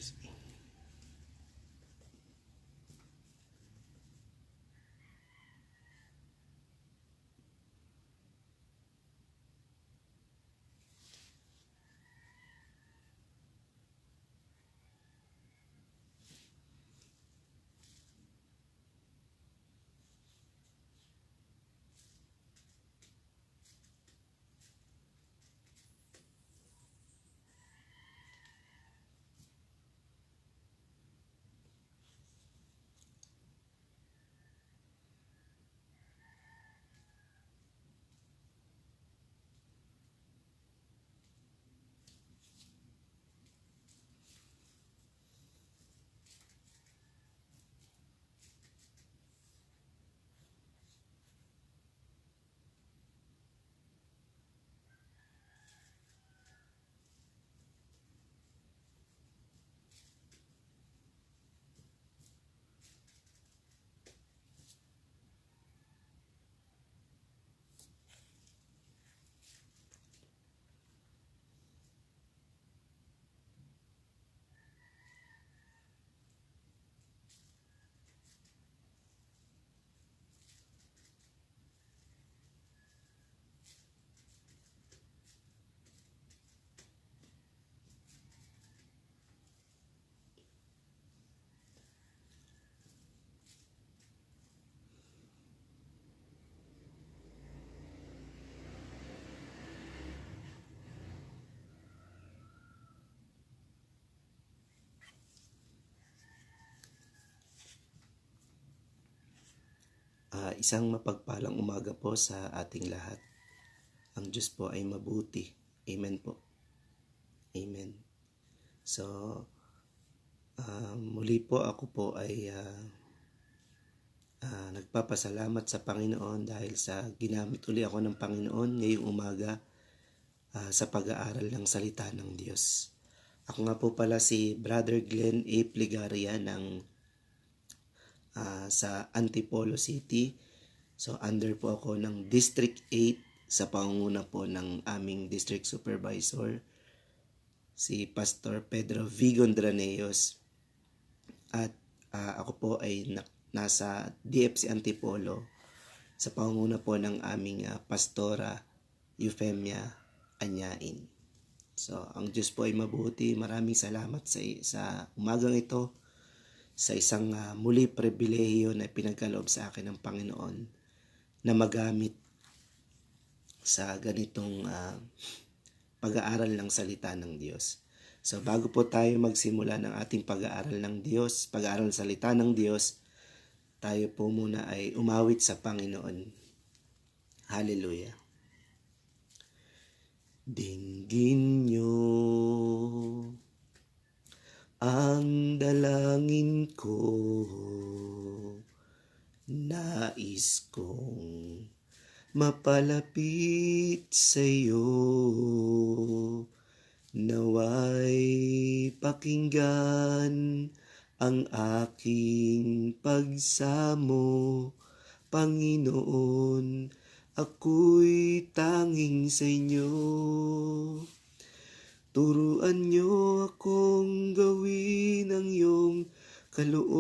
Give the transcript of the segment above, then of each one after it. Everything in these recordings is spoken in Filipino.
Excuse me. Isang mapagpalang umaga po sa ating lahat. Ang Diyos po ay mabuti. Amen po. Amen. So, muli po ako po ay nagpapasalamat sa Panginoon dahil sa ginamit uli ako ng Panginoon ngayong umaga sa pag-aaral ng salita ng Diyos. Ako nga po pala si Brother Glenn A. Pligaria ng sa Antipolo City. So under po ako ng District 8 sa pangunguna po ng aming District Supervisor, si Pastor Pedro Vigon Draneos. At ako po ay nasa DFC Antipolo sa pangunguna po ng aming Pastora Euphemia Anyain. So ang Diyos po ay mabuti. Maraming salamat sa umagang ito, sa isang muli pribilehiyo na pinagkaloob sa akin ng Panginoon na magamit sa ganitong pag-aaral ng salita ng Diyos. So bago po tayo magsimula ng ating pag-aaral ng Diyos, pag-aaral ng salita ng Diyos, tayo po muna ay umawit sa Panginoon. Hallelujah. Dinggin niyo ang dalangin ko, nais kong mapalapit sa iyo, naway pakinggan ang aking pagsamo, Panginoon, ako'y tanging sa inyo. Turuan niyo akong gawin ang iyong kalooban,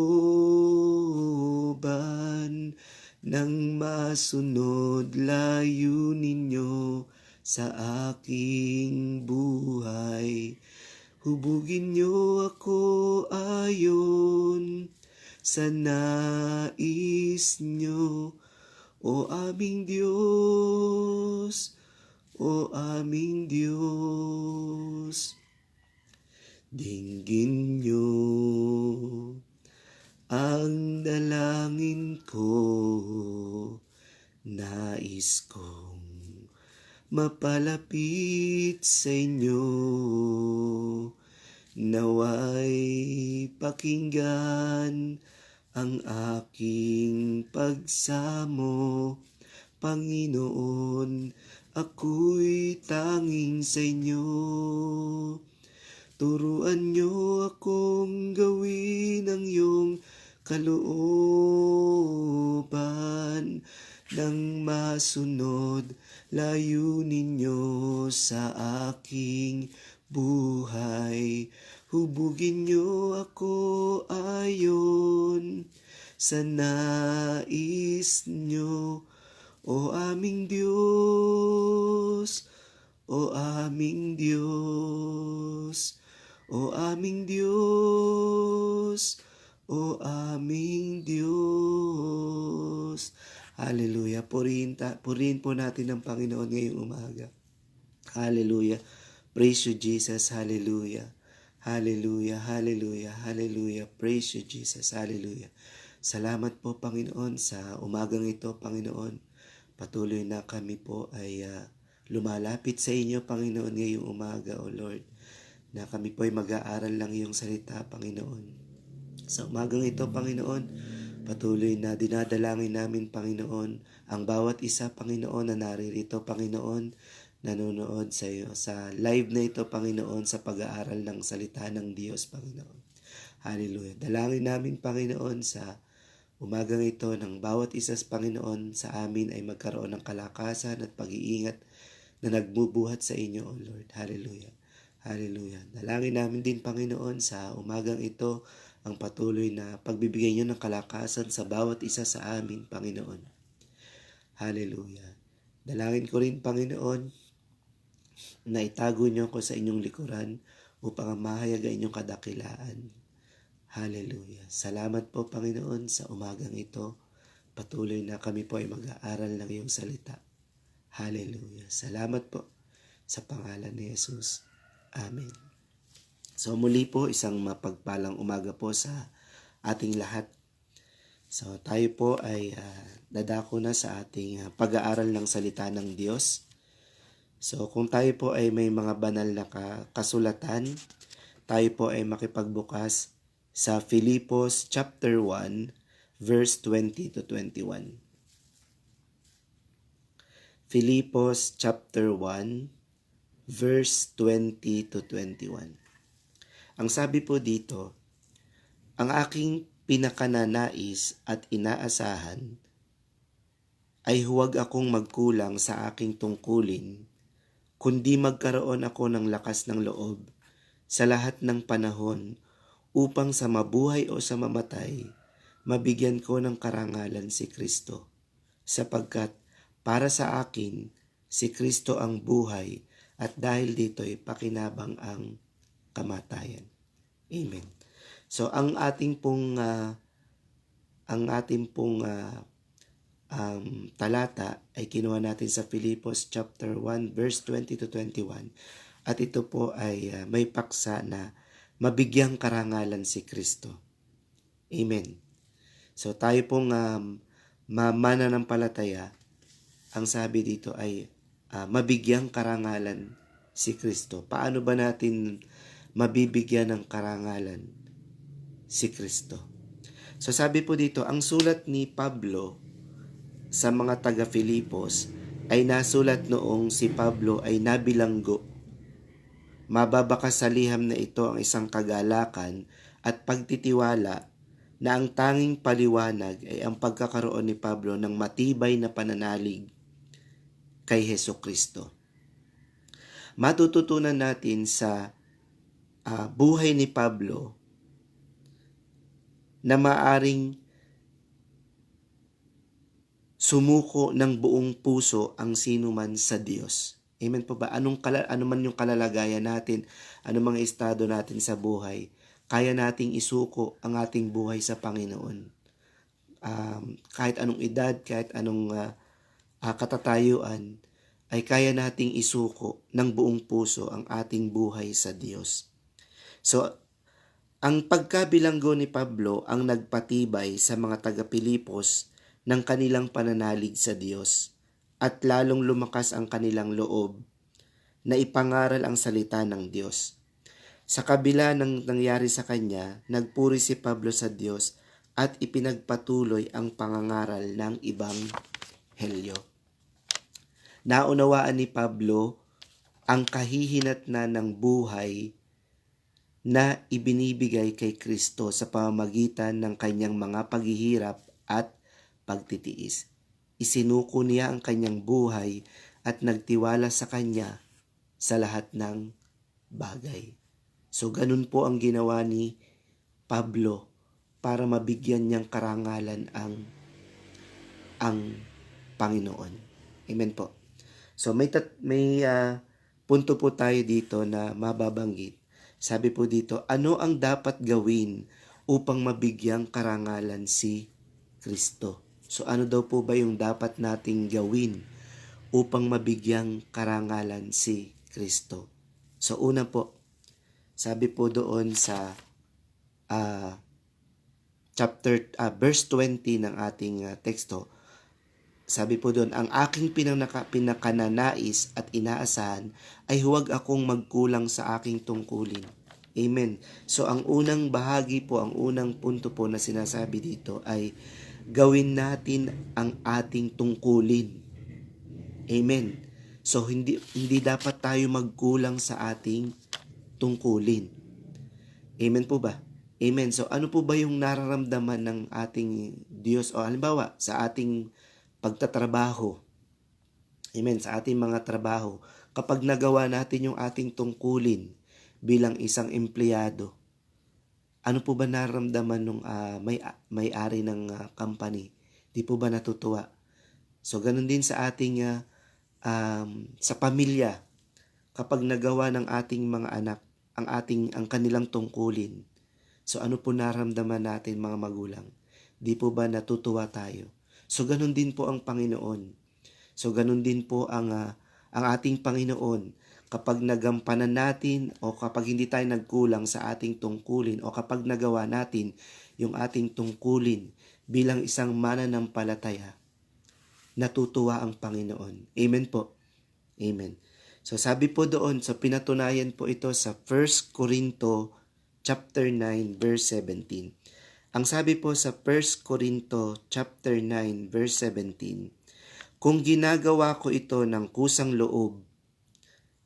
nang masunod layunin niyo sa aking buhay. Hubugin niyo ako ayon sa nais niyo, o aming Diyos, o aming Diyos. Dinggin niyo ang dalangin ko, nais kong mapalapit sa inyo, naway pakinggan ang aking pagsamo, Panginoon, ako'y tanging sa inyo. Turuan niyo akong gawin ang iyong kalooban, nang masunod layunin niyo sa aking buhay. Hubugin niyo ako ayon sa nais niyo, o aming Diyos, o aming Diyos, o aming Diyos, o aming Diyos. Hallelujah. Purihin po natin ang Panginoon ngayong umaga. Hallelujah. Praise you, Jesus. Hallelujah. Hallelujah, hallelujah, hallelujah. Praise you, Jesus. Hallelujah. Salamat po, Panginoon, sa umagang ito, Panginoon. Patuloy na kami po ay lumalapit sa inyo, Panginoon, ngayong umaga, O Lord, na kami po ay mag-aaral lang iyong salita, Panginoon. Sa umagang ito, Panginoon, patuloy na dinadalangin namin, Panginoon, ang bawat isa, Panginoon, na naririto, Panginoon, nanonood sa iyo, sa live na ito, Panginoon, sa pag-aaral ng salita ng Diyos, Panginoon. Hallelujah. Dalangin namin, Panginoon, sa umagang ito ng bawat isa, Panginoon, sa amin ay magkaroon ng kalakasan at pag-iingat na nagbubuhat sa inyo, O Lord. Hallelujah. Hallelujah. Dalangin namin din, Panginoon, sa umagang ito, ang patuloy na pagbibigay niyo ng kalakasan sa bawat isa sa amin, Panginoon. Hallelujah. Dalangin ko rin, Panginoon, na itago niyo ako sa inyong likuran upang mahayag ang inyong kadakilaan. Hallelujah. Salamat po, Panginoon, sa umagang ito. Patuloy na kami po ay mag-aaral ng iyong salita. Hallelujah. Salamat po sa pangalan ni Jesus. Amen. So muli po, isang mapagpalang umaga po sa ating lahat. So tayo po ay dadako na sa ating pag-aaral ng salita ng Diyos. So kung tayo po ay may mga banal na kasulatan, tayo po ay makipagbukas sa Filipos chapter 1 verse 20 to 21. Filipos chapter 1 verse 20 to 21. Ang sabi po dito, ang aking pinakananais at inaasahan ay huwag akong magkulang sa aking tungkulin, kundi magkaroon ako ng lakas ng loob sa lahat ng panahon upang sa mabuhay o sa mamatay, mabigyan ko ng karangalan si Kristo. Sapagkat para sa akin, si Kristo ang buhay at dahil dito'y pakinabang ang kamatayan. Amen. So ang ating pong talata ay kinuha natin sa Filipos chapter 1 verse 20 to 21 at ito po ay may paksa na mabigyang karangalan si Kristo. Amen. So tayo pong mananampalataya, ang sabi dito ay mabigyang karangalan si Kristo. Paano ba natin mabibigyan ng karangalan si Kristo? So sabi po dito, ang sulat ni Pablo sa mga taga-Filipos ay nasulat noong si Pablo ay nabilanggo. Mababaka sa liham na ito ang isang kagalakan at pagtitiwala na ang tanging paliwanag ay ang pagkakaroon ni Pablo ng matibay na pananalig kay Hesukristo. Matututunan natin sa buhay ni Pablo na maaring sumuko ng buong puso ang sinuman sa Diyos. Amen po ba? Ano man yung kalalagayan natin, ano mga estado natin sa buhay, kaya nating isuko ang ating buhay sa Panginoon. Kahit anong edad, kahit anong katatayuan, ay kaya nating isuko ng buong puso ang ating buhay sa Diyos. So, ang pagkabilanggo ni Pablo ang nagpatibay sa mga taga-Pilipos ng kanilang pananalig sa Diyos at lalong lumakas ang kanilang loob na ipangaral ang salita ng Diyos. Sa kabila ng nangyari sa kanya, nagpuri si Pablo sa Diyos at ipinagpatuloy ang pangangaral ng Ebanghelyo. Naunawaan ni Pablo ang kahihinatnan ng buhay na ibinibigay kay Kristo sa pamamagitan ng kanyang mga paghihirap at pagtitiis. Isinuko niya ang kanyang buhay at nagtiwala sa kanya sa lahat ng bagay. So ganun po ang ginawa ni Pablo para mabigyan niyang karangalan ang Panginoon. Amen po. So may punto po tayo dito na mababanggit. Sabi po dito, ano ang dapat gawin upang mabigyang karangalan si Kristo? So ano daw po ba yung dapat nating gawin upang mabigyang karangalan si Kristo? So una po, sabi po doon sa verse 20 ng ating teksto, sabi po doon, ang aking pinakananais at inaasahan ay huwag akong magkulang sa aking tungkulin. Amen. So ang unang bahagi po, ang unang punto po na sinasabi dito ay gawin natin ang ating tungkulin. Amen. So hindi dapat tayo magkulang sa ating tungkulin. Amen po ba? Amen. So ano po ba yung nararamdaman ng ating Diyos o halimbawa sa ating pagtatrabaho? Amen. Sa ating mga trabaho, kapag nagawa natin yung ating tungkulin bilang isang empleyado, ano po ba nararamdaman nung may-ari ng company? Di po ba natutuwa? So ganun din sa ating sa pamilya, kapag nagawa ng ating mga anak ang kanilang tungkulin. So ano po nararamdaman natin mga magulang? Di po ba natutuwa tayo? So ganun din po ang Panginoon. So ganun din po ang ating Panginoon. Kapag nagampanan natin o kapag hindi tayo nagkulang sa ating tungkulin o kapag nagawa natin yung ating tungkulin bilang isang mananampalataya, natutuwa ang Panginoon. Amen po. Amen. So sabi po doon, so pinatunayan po ito sa 1 Corinto chapter 9 verse 17. Ang sabi po sa 1 Corinto chapter 9 verse 17, kung ginagawa ko ito ng kusang loob,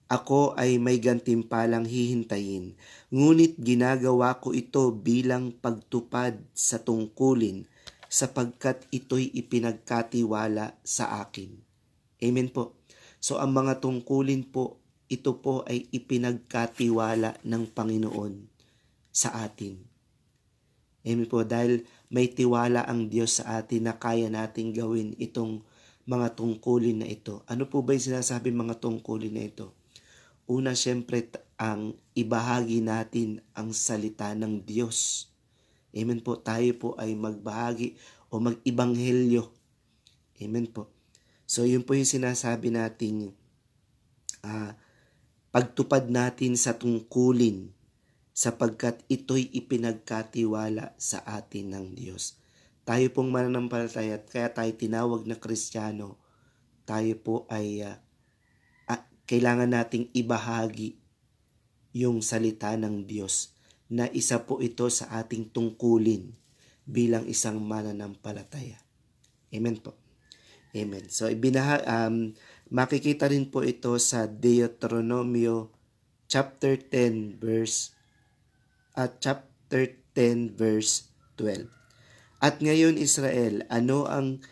ako ay may gantimpalang hihintayin, ngunit ginagawa ko ito bilang pagtupad sa tungkulin sapagkat ito'y ipinagkatiwala sa akin. Amen po. So ang mga tungkulin po, ito po ay ipinagkatiwala ng Panginoon sa atin. Amen po, dahil may tiwala ang Diyos sa atin na kaya nating gawin itong mga tungkulin na ito. Ano po ba yung sinasabi mga tungkulin na ito? Una, syempre, ang ibahagi natin ang salita ng Diyos. Amen po, tayo po ay magbahagi o mag-ibanghelyo. Amen po. So yun po yung sinasabi natin, pagtupad natin sa tungkulin sapagkat ito'y ipinagkatiwala sa atin ng Diyos. Tayo pong mananampalataya at kaya tayo tinawag na Kristiyano, tayo po ay kailangan nating ibahagi yung salita ng Diyos na isa po ito sa ating tungkulin bilang isang mananampalataya. Amen po. Amen. So makikita rin po ito sa Deuteronomio chapter 10 verse 12. At ngayon Israel, ano ang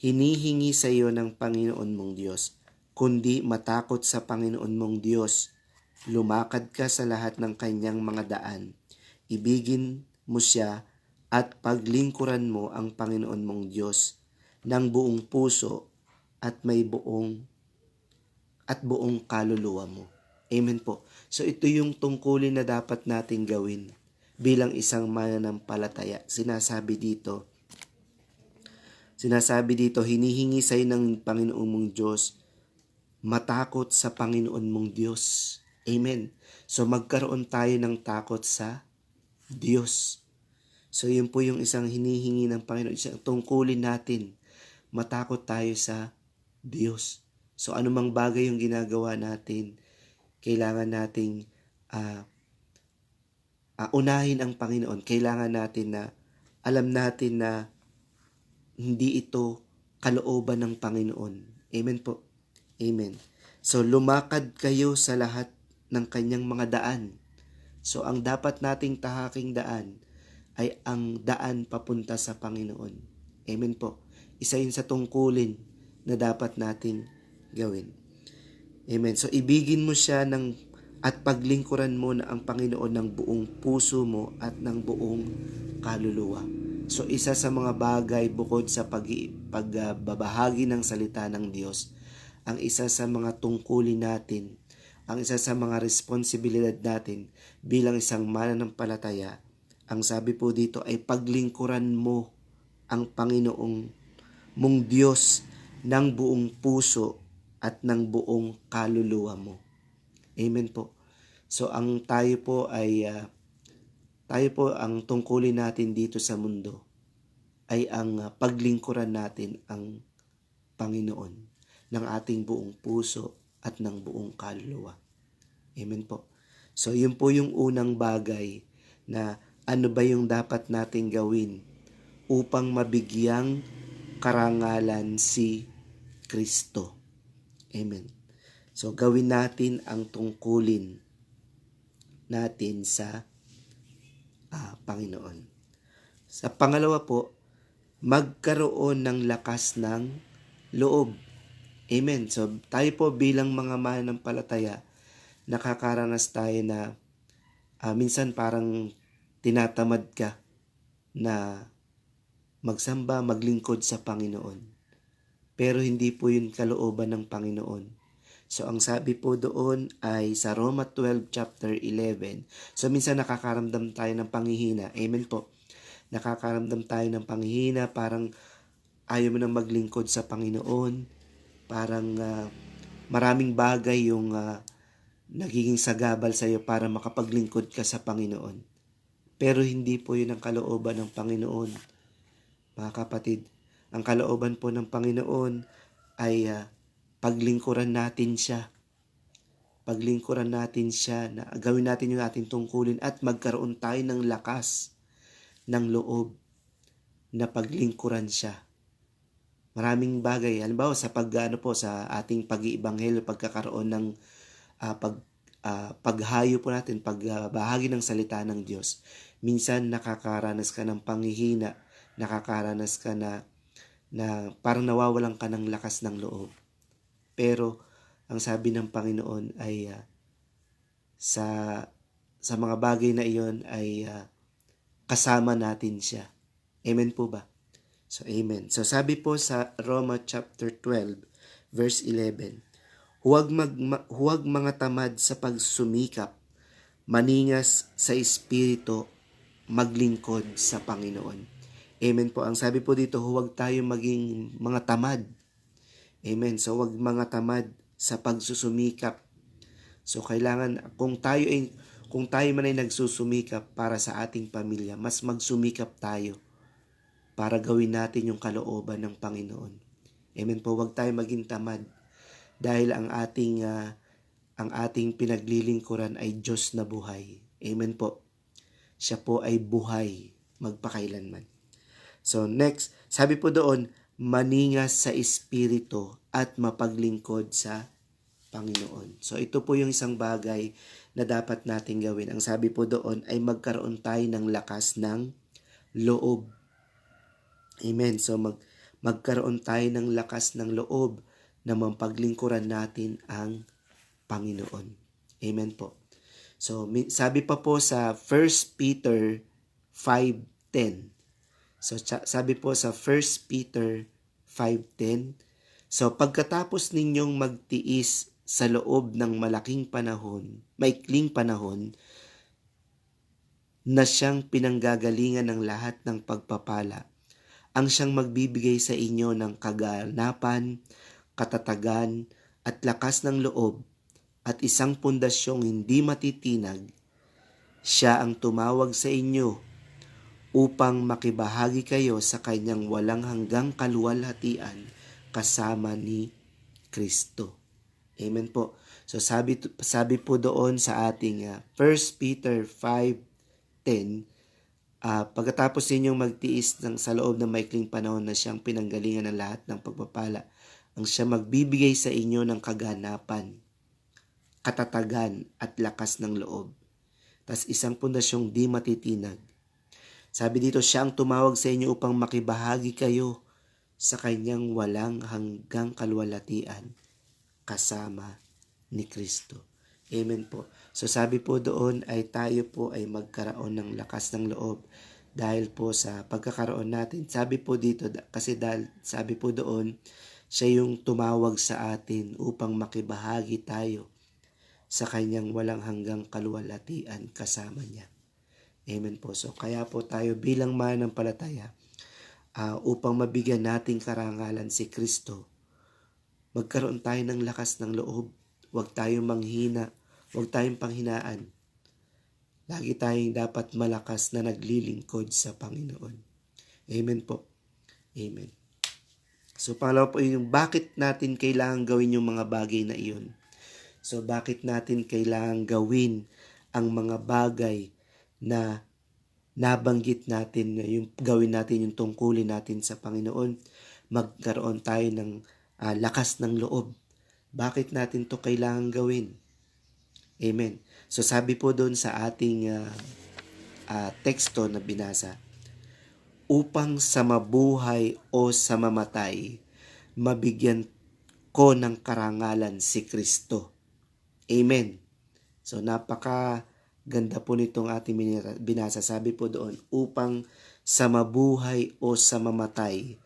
hinihingi sa iyo ng Panginoon mong Diyos, kundi matakot sa Panginoon mong Diyos, lumakad ka sa lahat ng kanyang mga daan, ibigin mo siya at paglingkuran mo ang Panginoon mong Diyos ng buong puso at buong kaluluwa mo. Amen po. So ito yung tungkulin na dapat nating gawin bilang isang mananampalataya. Sinasabi dito, hinihingi sa'yo ng Panginoon mong Diyos, matakot sa Panginoon mong Diyos. Amen. So magkaroon tayo ng takot sa Diyos. So yun po yung isang hinihingi ng Panginoon, isang tungkulin natin, matakot tayo sa Diyos. So anumang bagay yung ginagawa natin, kailangan nating unahin ang Panginoon. Kailangan natin na alam natin na hindi ito kalooban ng Panginoon. Amen po. Amen. So lumakad kayo sa lahat ng kanyang mga daan. So ang dapat nating tahaking daan ay ang daan papunta sa Panginoon. Amen po. Isa yun sa tungkulin na dapat nating gawin. Amen. So ibigin mo siya ng at paglingkuran mo na ang Panginoon ng buong puso mo at ng buong kaluluwa. So isa sa mga bagay bukod sa pagbabahagi ng salita ng Diyos, ang isa sa mga tungkulin natin, ang isa sa mga responsibilidad natin bilang isang mananampalataya, ang sabi po dito ay paglingkuran mo ang Panginoong mong Diyos ng buong puso at ng buong kaluluwa mo. Amen po. So tayo po ang tungkulin natin dito sa mundo ay ang paglingkuran natin ang Panginoon ng ating buong puso at ng buong kaluluwa. Amen po. So yun po yung unang bagay na ano ba yung dapat nating gawin upang mabigyang karangalan si Kristo. Amen. So gawin natin ang tungkulin natin sa Panginoon. Sa pangalawa po, magkaroon ng lakas ng loob. Amen. So tayo po bilang mga mananampalataya, nakakaranas tayo na minsan parang tinatamad ka na magsamba, maglingkod sa Panginoon. Pero hindi po yun kalooban ng Panginoon. So ang sabi po doon ay sa Roma 12 chapter 11. So minsan nakakaramdam tayo ng panghihina. Amen po. Nakakaramdam tayo ng panghihina, parang ayaw mo nang maglingkod sa Panginoon. Parang maraming bagay yung nagiging sagabal sa iyo para makapaglingkod ka sa Panginoon. Pero hindi po yun ang kalooban ng Panginoon. Mga kapatid, ang kalooban po ng Panginoon ay paglingkuran natin siya. Paglingkuran natin siya, na gawin natin yung ating tungkulin at magkaroon tayo ng lakas ng loob na paglingkuran siya. Maraming bagay, halimbawa sa sa ating pag-iibanghelyo, pagkakaroon ng paghayo po natin, pagbahagi ng salita ng Diyos. Minsan nakakaranas ka ng panghihina, nakakaranas ka na parang nawawalan ka ng lakas ng loob. Pero ang sabi ng Panginoon ay sa mga bagay na iyon ay kasama natin siya. Amen po ba? So amen. So sabi po sa Roma chapter 12 verse 11, huwag mga tamad sa pagsumikap, maningas sa espiritu, maglingkod sa Panginoon. Amen po. Ang sabi po dito, huwag tayo maging mga tamad. Amen. So huwag mga tamad sa pagsusumikap. So kailangan kung tayo man ay nagsusumikap para sa ating pamilya, mas magsumikap tayo para gawin natin yung kalooban ng Panginoon. Amen po. Huwag tayo maging tamad dahil ang ating pinaglilingkuran ay Diyos na buhay. Amen po. Siya po ay buhay magpakailanman. So next, sabi po doon, maningas sa espiritu at mapaglingkod sa Panginoon. So ito po yung isang bagay na dapat nating gawin. Ang sabi po doon ay magkaroon tayo ng lakas ng loob. Amen. So magkaroon tayo ng lakas ng loob na mapaglingkuran natin ang Panginoon. Amen po. So sabi pa po sa 1 Peter 5:10. So sabi po sa 1 Peter 5:10, so pagkatapos ninyong magtiis sa loob ng maikling panahon, na siyang pinanggagalingan ng lahat ng pagpapala, ang siyang magbibigay sa inyo ng kaganapan, katatagan, at lakas ng loob, at isang pundasyong hindi matitinag. Siya ang tumawag sa inyo upang makibahagi kayo sa kanyang walang hanggang kaluwalhatian kasama ni Kristo. Amen po. So sabi po doon sa ating 1 Peter 5:10, pagkatapos ninyong magtiis sa loob ng maikling panahon na siyang pinanggalingan ng lahat ng pagpapala, ang siya magbibigay sa inyo ng kaganapan, katatagan at lakas ng loob. Tas isang pundasyong di matitinag. Sabi dito, siya ang tumawag sa inyo upang makibahagi kayo sa kanyang walang hanggang kaluwalhatian kasama ni Kristo. Amen po. So sabi po doon ay tayo po ay magkaroon ng lakas ng loob dahil po sa pagkakaroon natin. Sabi po dito, kasi dahil sabi po doon, siya yung tumawag sa atin upang makibahagi tayo sa kanyang walang hanggang kaluwalhatian kasama niya. Amen po. So kaya po tayo bilang mananampalataya, upang mabigyan nating karangalan si Kristo, magkaroon tayo ng lakas ng loob. Huwag tayong manghina, huwag tayong panghinaan. Lagi tayong dapat malakas na naglilingkod sa Panginoon. Amen po. Amen. So pangalawa po yung bakit natin kailangan gawin yung mga bagay na iyon. So bakit natin kailangan gawin ang mga bagay na nabanggit natin, yung gawin natin yung tungkulin natin sa Panginoon, magkaroon tayo ng lakas ng loob. Bakit natin to kailangan gawin? Amen. So sabi po doon sa ating teksto na binasa, upang sa mabuhay o sa mamatay, mabigyan ko ng karangalan si Kristo. Amen. So napaka-ganda po nitong ating binasa. Sabi po doon, upang sa mabuhay o sa mamatay,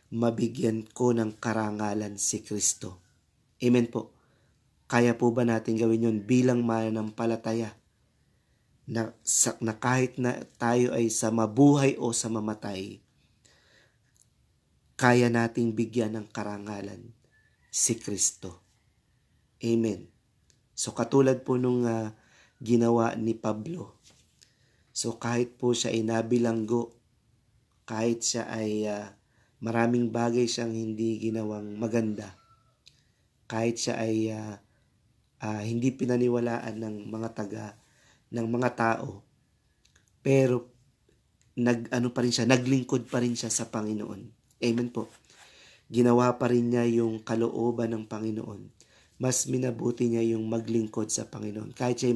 mabigyan ko ng karangalan si Kristo. Amen po. Kaya po ba natin gawin yun bilang mananampalataya? Na kahit na tayo ay sa mabuhay o sa mamatay, kaya nating bigyan ng karangalan si Kristo. Amen. So katulad po nung ginawa ni Pablo. So kahit po siya ay nabilanggo, kahit siya ay maraming bagay siyang hindi ginawang maganda, kahit siya ay hindi pinaniwalaan ng mga tao, pero naglingkod pa rin siya sa Panginoon. Amen po. Ginawa pa rin niya yung kalooban ng Panginoon. Mas minabuti niya yung maglingkod sa Panginoon. Kahit siya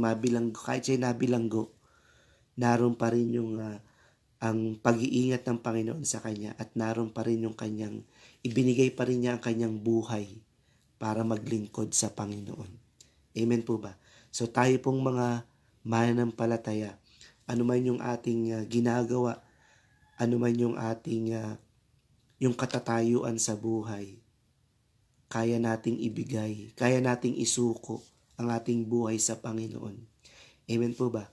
nabilanggo, naroon pa rin yung ang pag-iingat ng Panginoon sa kanya, at naroon pa rin yung ibinigay pa rin niya ang kanyang buhay para maglingkod sa Panginoon. Amen po ba? So tayo pong mga mananampalataya, ano man yung ating ginagawa, ano man yung ating yung katatayuan sa buhay, kaya nating ibigay, kaya nating isuko ang ating buhay sa Panginoon. Amen po ba?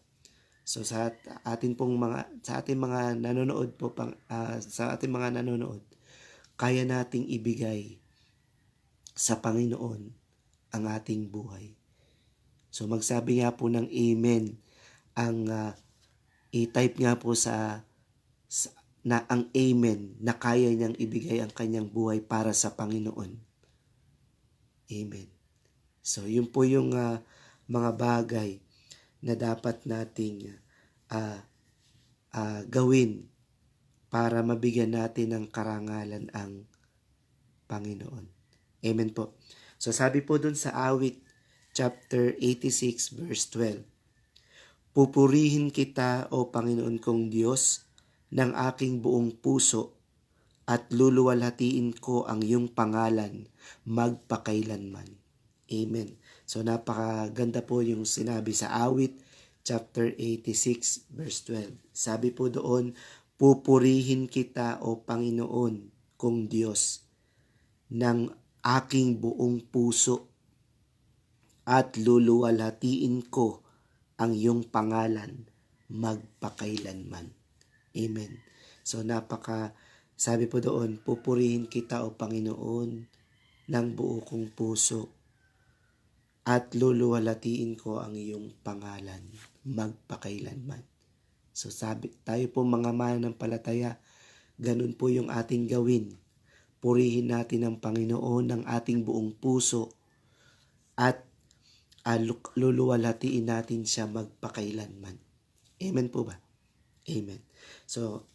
So sa ating mga nanonood po sa ating mga nanonood, kaya nating ibigay sa Panginoon ang ating buhay. So magsabi nga po ng amen, ang i-type nga po na ang amen na kaya niyang ibigay ang kanyang buhay para sa Panginoon. Amen. So yun po yung mga bagay na dapat nating gawin para mabigyan natin ng karangalan ang Panginoon. Amen po. So sabi po dun sa Awit chapter 86 verse 12, pupurihin kita o Panginoon kong Diyos ng aking buong puso at luluwalhatiin ko ang iyong pangalan magpakailanman. Amen. So napakaganda po yung sinabi sa Awit chapter 86 verse 12. Sabi po doon, pupurihin kita o Panginoon kong Diyos ng aking buong puso at luluwalhatiin ko ang iyong pangalan magpakailanman. Amen. So sabi po doon, pupurihin kita o Panginoon ng buo kong puso at luluwalhatiin ko ang iyong pangalan magpakailanman. So tayo po mga mananampalataya, ganun po yung ating gawin. Purihin natin ang Panginoon ng ating buong puso at luluwalhatiin natin siya magpakailanman. Amen po ba? Amen. So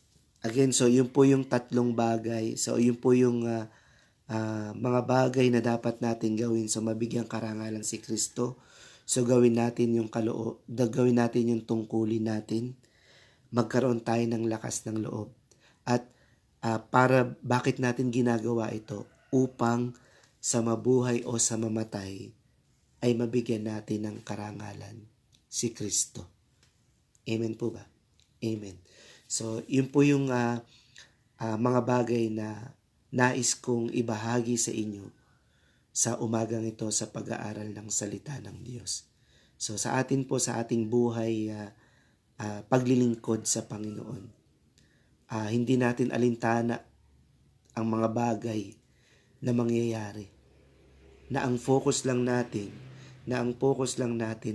again, so yun po yung tatlong bagay. So yun po yung mga bagay na dapat natin gawin. So mabigyan karangalan si Kristo. So gawin natin gawin natin yung tungkulin natin. Magkaroon tayo ng lakas ng loob. At bakit natin ginagawa ito? Upang sa mabuhay o sa mamatay ay mabigyan natin ng karangalan si Kristo. Amen po ba? Amen. So, yun po yung mga bagay na nais kong ibahagi sa inyo sa umagang ito sa pag-aaral ng salita ng Diyos. So, sa atin po, sa ating buhay, paglilingkod sa Panginoon, hindi natin alintana ang mga bagay na mangyayari. Na ang focus lang natin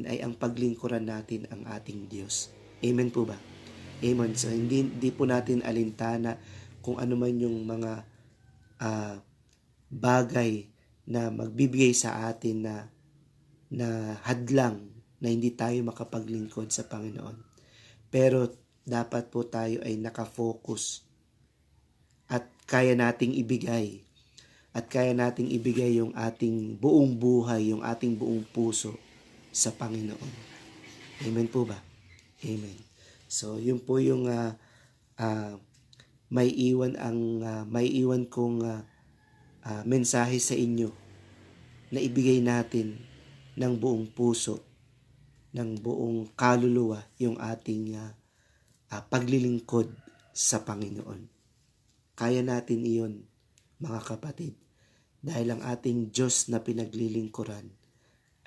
ay ang paglingkuran natin ang ating Diyos. Amen po ba? Amen. So, hindi po natin alintana kung ano man yung mga bagay na magbibigay sa atin na hadlang na hindi tayo makapaglingkod sa Panginoon. Pero dapat po tayo ay nakafocus at kaya nating ibigay yung ating buong buhay, yung ating buong puso sa Panginoon. Amen po ba? Amen. So, yun po yung may iwan kong mensahe sa inyo na ibigay natin ng buong puso, ng buong kaluluwa yung ating paglilingkod sa Panginoon. Kaya natin iyon, mga kapatid, dahil ang ating Diyos na pinaglilingkuran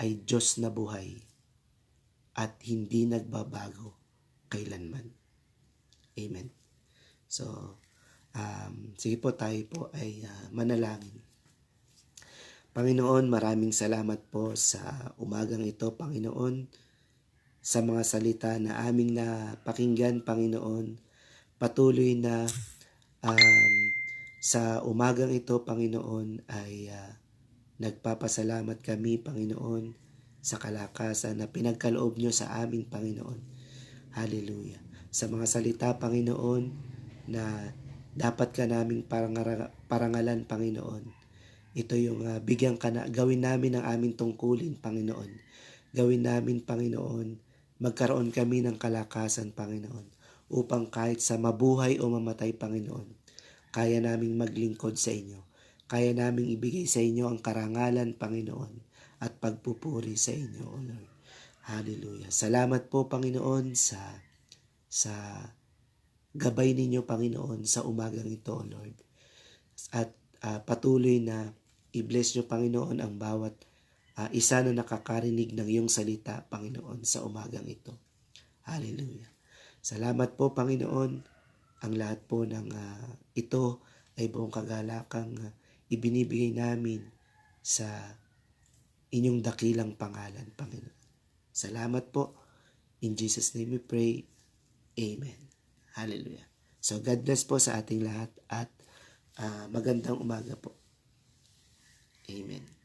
ay Diyos na buhay at hindi nagbabago kailanman. Amen. So, sige po, tayo po ay manalangin. Panginoon, maraming salamat po sa umagang ito, Panginoon, sa mga salita na aming napakinggan, Panginoon. Patuloy na sa umagang ito, Panginoon, ay nagpapasalamat kami, Panginoon, sa kalakasan na pinagkaloob nyo sa aming Panginoon. Hallelujah. Sa mga salita, Panginoon, na dapat ka naming parangalan, Panginoon. Ito yung gawin namin ang aming tungkulin, Panginoon. Gawin namin, Panginoon, magkaroon kami ng kalakasan, Panginoon, upang kahit sa mabuhay o mamatay, Panginoon, kaya naming maglingkod sa inyo. Kaya naming ibigay sa inyo ang karangalan, Panginoon, at pagpupuri sa inyo, O Lord. Hallelujah. Salamat po, Panginoon, sa gabay ninyo, Panginoon, sa umagang ito, O Lord. At patuloy na i-bless nyo, Panginoon, ang bawat isa na nakakarinig ng iyong salita, Panginoon, sa umagang ito. Hallelujah. Salamat po, Panginoon. Ang lahat po ng ito ay buong kagalakang ibinibigay namin sa inyong dakilang pangalan, Panginoon. Salamat po. In Jesus' name we pray. Amen. Hallelujah. So God bless po sa ating lahat at magandang umaga po. Amen.